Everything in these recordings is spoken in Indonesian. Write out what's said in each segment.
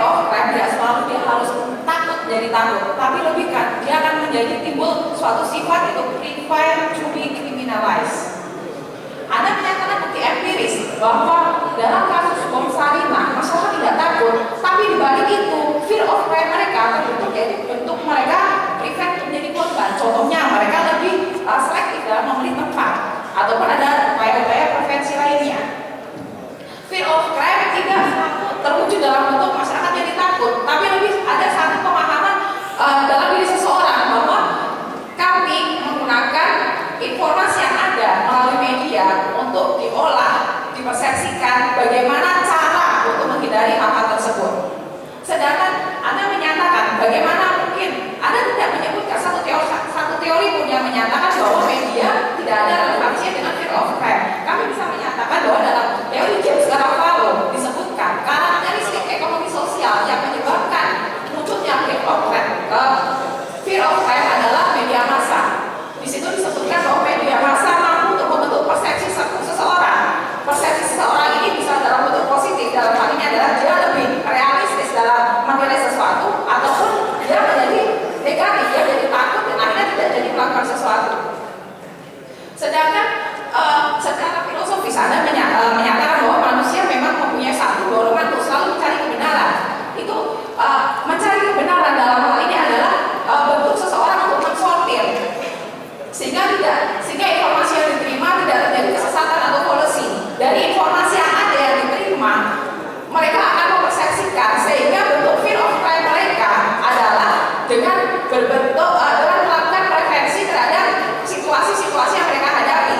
of crime tidak selalu dia harus takut jadi takut, tapi lebih kan dia akan menjadi timbul suatu sifat itu prepare to be criminalized. Ada menyatakan bukti empiris bahwa dalam kasus bom Sarinah masyarakat tidak takut, tapi dibalik itu fear of crime mereka terbentuk jadi bentuk mereka prevent menjadi korban. Contohnya mereka lebih selektif dalam memilih tempat ataupun ada upaya-upaya prevensi lainnya. Fear of crime tidak terwujud dalam bentuk masyarakat jadi takut, tapi lebih ada satu pemahaman dalam diri seseorang bahwa kami menggunakan informasi yang ada melalui media untuk diolah, dipersepsikan bagaimana cara untuk menghindari hal-hal tersebut. Sedangkan Anda menyatakan bagaimana mungkin Anda tidak menyebutkan satu teori pun yang menyatakan bahwa media tidak ada relevansinya dengan fear of crime. Kami bisa menyatakan bahwa dalam teori James Garofalo disebutkan karakteristik ekonomi sosial yang menyebabkan munculnya fear of crime adalah media massa. Di situ disebutkan bahwa media massa mampu untuk membentuk persepsi seseorang. Persepsi seseorang ini bisa dalam bentuk positif, dalam hal ini adalah dia lebih realistis dalam menilai sesuatu, ataupun dia menjadi negatif, dia jadi takut dan akhirnya tidak jadi melakukan sesuatu. Sedangkan secara filosofis Anda menyatakan bahwa manusia memang mempunyai satu dorongan untuk selalu mencari kebenaran. Itu mencari kebenaran dalam hal ini adalah bentuk seseorang untuk mensortir, sehingga informasi yang diterima tidak terjadi kesesatan atau kolusi. Dari informasi yang ada yang diterima, mereka akan mempersepsikan, sehingga bentuk fear of crime mereka adalah dengan dengan melakukan prevensi terhadap situasi-situasi yang mereka hadapi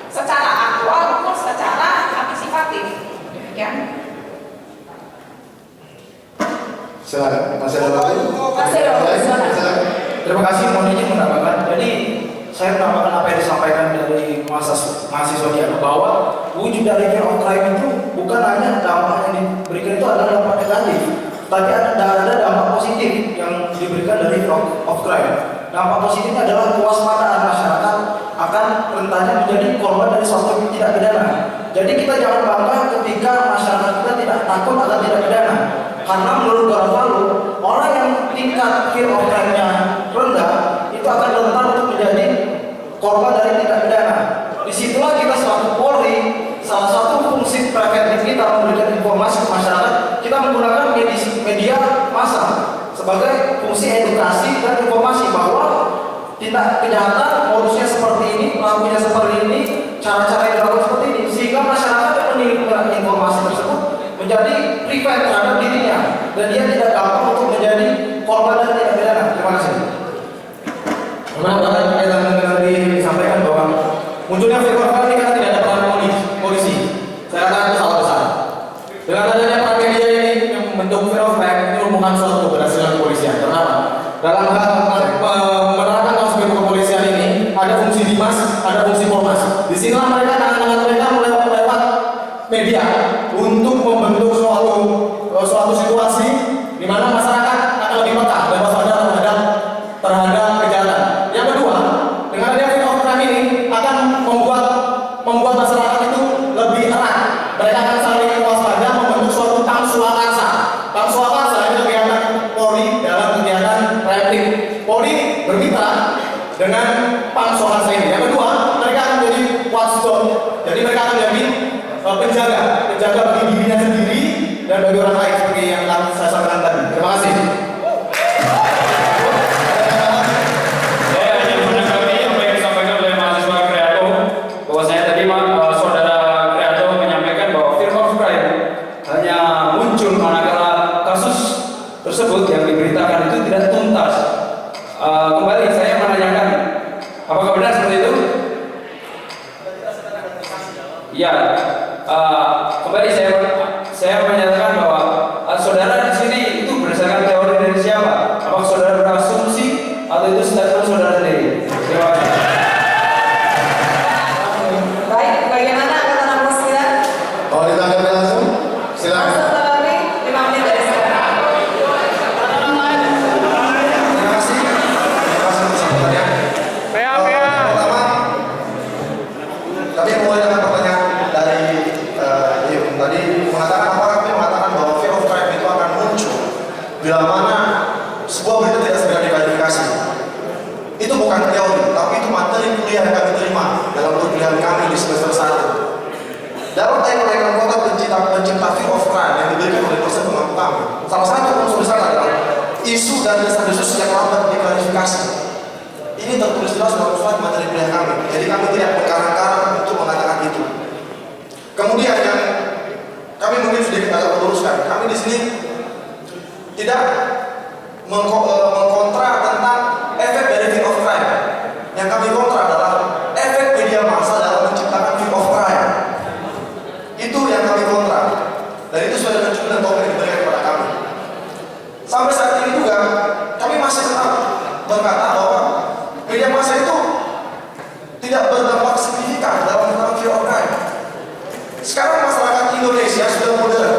secara aktual maupun secara antisipatif. Demikian. Silakan, masih ada lagi? Masih ada. Terima kasih, mohon izin menambahkan. Jadi saya menambahkan apa yang disampaikan dari mahasiswa dia bahwa wujud dari fear of crime itu bukan hanya dampak yang diberikan itu adalah dampak negatif, tapi ada dampak positif yang diberikan dari fear of crime. Dampak positifnya adalah kewaspadaan masyarakat akan rentannya menjadi korban dari suatu tindak pidana. Jadi kita jangan bangga ketika masyarakat kita tidak takut akan tindak pidana, karena menurut Garofalo orang yang tingkat fear of crime-nya rendah itu akan rentan untuk menjadi korban dari tindak pidana. Disitulah kita selaku Polri, salah satu fungsi preventif kita memberikan informasi ke masyarakat, kita menggunakan media massa sebagai fungsi edukasi dan informasi bahwa tindak kejahatan modusnya seperti ini, pelakunya seperti ini, cara-cara yang dilakukan seperti ini, sehingga masyarakat yang menerima informasi tersebut menjadi prevent terhadap dirinya dan dia tidak gampang untuk menjadi korban dari tindak pidana. Terima kasih. Berkaitan dengan tadi disampaikan bahwa munculnya fear of crime karena tidak ada peran polisi. Saya katakan itu salah besar. Dengan adanya peran media ini yang membentuk fear of crime ini merupakan suatu keberhasilan kepolisian. Kenapa? Dalam hal menerapkan aspek kepolisian ini ada fungsi dimas, ada fungsi polmas. Di sinilah mereka tangan-tangan mereka lewat media untuk membentuk suatu situasi di mana masyarakat akan lebih peka dan waspada terhadap kejahatan. Yang kedua, dengan adanya fear of crime ini akan membuat masyarakat itu lebih erat. Mereka akan saling waspada, membentuk suatu pam swakarsa. Pam swakarsa itu kegiatan Polri dalam kegiatan preventif. Polri bermitra dengan pam swakarsa ini. Yang kedua, mereka akan menjadi watchdog. Jadi mereka akan menjadi penjaga bagi dirinya sendiri dan bagi orang lain seperti yang saya sampaikan tadi. Terima kasih. Tersebut yang diberitakan itu tidak tuntas. Kembali saya menanyakan, apakah benar seperti itu? Ya, kembali saya menyatakan bahwa saudara di sini itu berdasarkan teori dari siapa? Apakah saudara berasumsi atau itu statement saudara sendiri? Terima kasih. Baik, bagaimana angkatan 69? Kalau ditanggapi langsung, silakan. Tadi mengatakan bahwa fear of crime itu akan perkuliahan kami di semester 1. Dalam tema uraikan kota pencipta fear of crime yang diberikan oleh dosen pemangku kami, salah satu unsur besar adalah isu dan desas-desus yang lambat diklarifikasi. Ini tertulis jelas dalam slide materi kuliah kami, jadi kami tidak berkarang-karang untuk mengatakan itu. Kemudian yang kami mungkin sedikit agak meluruskan, kami di sini tidak mengkontra tentang efek dari fear of crime. Yang kami kontra adalah efek media massa dalam menciptakan fear of crime. Itu yang kami kontra. Dan itu sudah dengan jumlah topik yang diberikan kepada kami. Sampai saat ini juga kami masih tetap berkata bahwa media massa itu tidak berdampak signifikan dalam tentang fear of crime. Sekarang masyarakat Indonesia sudah modern.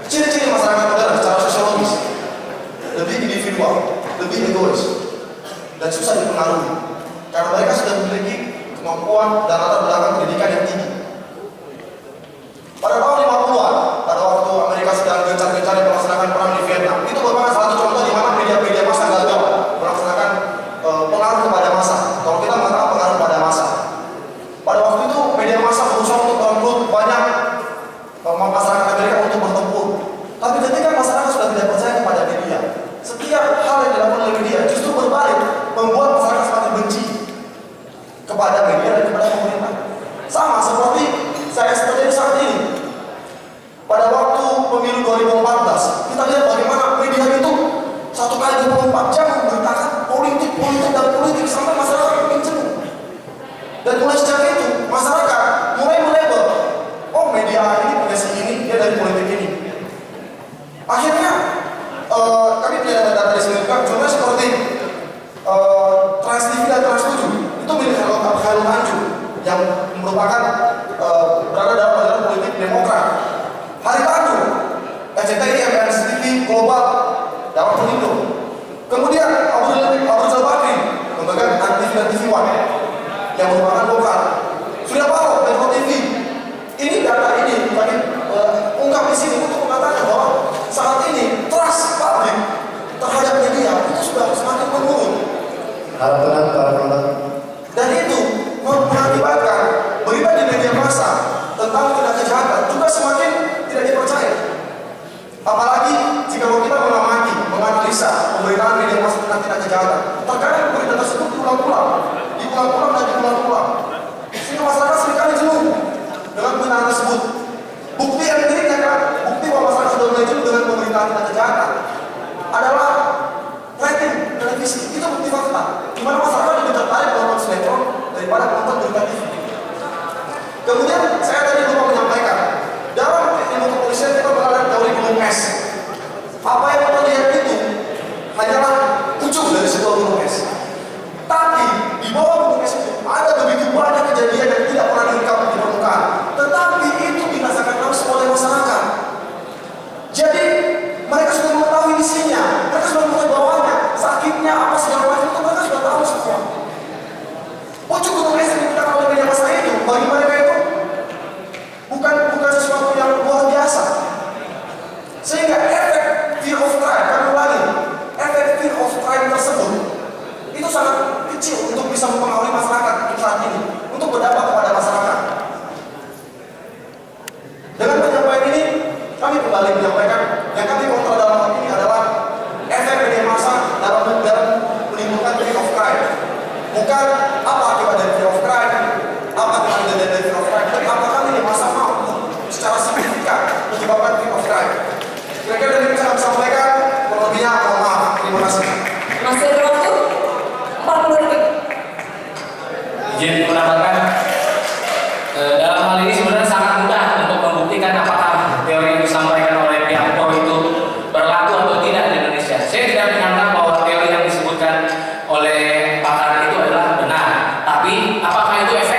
Ciri-ciri masyarakat modern secara sosiologis lebih individual, lebih egois, dan susah dipengaruhi karena mereka sudah memiliki kemampuan dan latar belakang pendidikan yang tinggi. Pada tahun 50-an, pada waktu Amerika sedang gencar-gencarnya melaksanakan perang di Vietnam, itu merupakan salah satu contoh di mana media-media massa gagal melaksanakan pengaruh kepada massa. Kalau kita mengatakan pengaruh pada massa, pada waktu itu media massa berusaha untuk merekrut banyak masyarakat Amerika untuk bertempur. Tapi ketika masyarakat sudah tidak percaya kepada media, setiap hal yang dilakukan oleh media justru berbalik, membuat masyarakat semakin benci kepada media dan kepada pemerintah. Sama seperti saya terjadi saat ini. Pada waktu pemilu 2014, kita lihat bagaimana media itu 1 kali 24 jam memberitakan politik sampai masyarakat makin jenuh. Dan mulai sejak itu, masyarakat mulai melabel, oh media ini punya si ini, dia dari politik ini. Akhirnya, kami punya data di sini juga, contohnya seperti Trans TV dan Trans 7, itu milik Khairul Tanjung, yang merupakan berada dalam aliran politik Demokrat. Hari Tanjung, RCTI, MNC TV, Global, dalam Pelindo. Kemudian Abu Rizal Bakri, lembaga TV dan TV One, yang merupakan lokal. Surya Paloh, Metro TV. Ini data ini kami ungkap di sini untuk mengatakan bahwa saat ini trust publik terhadap media itu sudah semakin menurun. Harap tenang para penonton. Dan itu mengakibatkan berita di media massa tentang tindak kejahatan juga semakin tidak dipercaya. Apalagi jika kita mengamati, menganalisa pemberitaan media massa tentang tindak kejahatan, terkadang berita tersebut diulang-ulang dan diulang-ulang, sehingga masyarakat seringkali jenuh dengan pemberitaan tersebut. Bukti yang dirinya kan, bukti bahwa masyarakat sudah mulai jenuh dengan pemberitaan tindak kejahatan adalah rating televisi. Itu bukti fakta, di mana masyarakat lebih tertarik menonton sinetron daripada menonton berita TV. Kemudian saya tadi lupa menyampaikan, dalam ilmu kepolisian kita berada teori gunung es. Apa yang terlihat itu hanyalah ujung dari sebuah gunung es. Tapi di bawah gunung es itu ada begitu banyak kejadian yang tidak pernah direkam di permukaan. Tetapi itu dirasakan langsung oleh masyarakat. Jadi mereka sudah mengetahui isinya, mereka sudah mengetahui bawahnya, sakitnya apa segala macam itu mereka sudah tahu semua. Ujung gunung es yang dikatakan oleh media massa itu bagi mereka itu bukan sesuatu yang luar biasa. Sehingga efek fear of crime, kami ulangi, efek fear of crime tersebut itu sangat kecil untuk bisa mempengaruhi masyarakat untuk saat ini, untuk berdampak kepada masyarakat. Dengan penyampaian ini, kami kembali menyampaikan yang kami kontra dalam hal ini adalah efek media massa dalam menimbulkan fear of crime. Bukan apa akibat dari fear of crime, apa akibat dari fear of crime, tapi apakah media massa mampu secara signifikan menyebabkan fear of crime. Kira-kira dari bisa kami sampaikan, kurang lebihnya mohon maaf. Terima kasih. Masih ada waktu? 40 detik. Izin menambahkan, dalam hal ini sebenarnya sangat mudah untuk membuktikan apakah teori yang disampaikan oleh pihak pro itu berlaku atau tidak di Indonesia. Saya tidak menyangka bahwa teori yang disebutkan oleh pakar itu adalah benar, tapi apakah itu efektif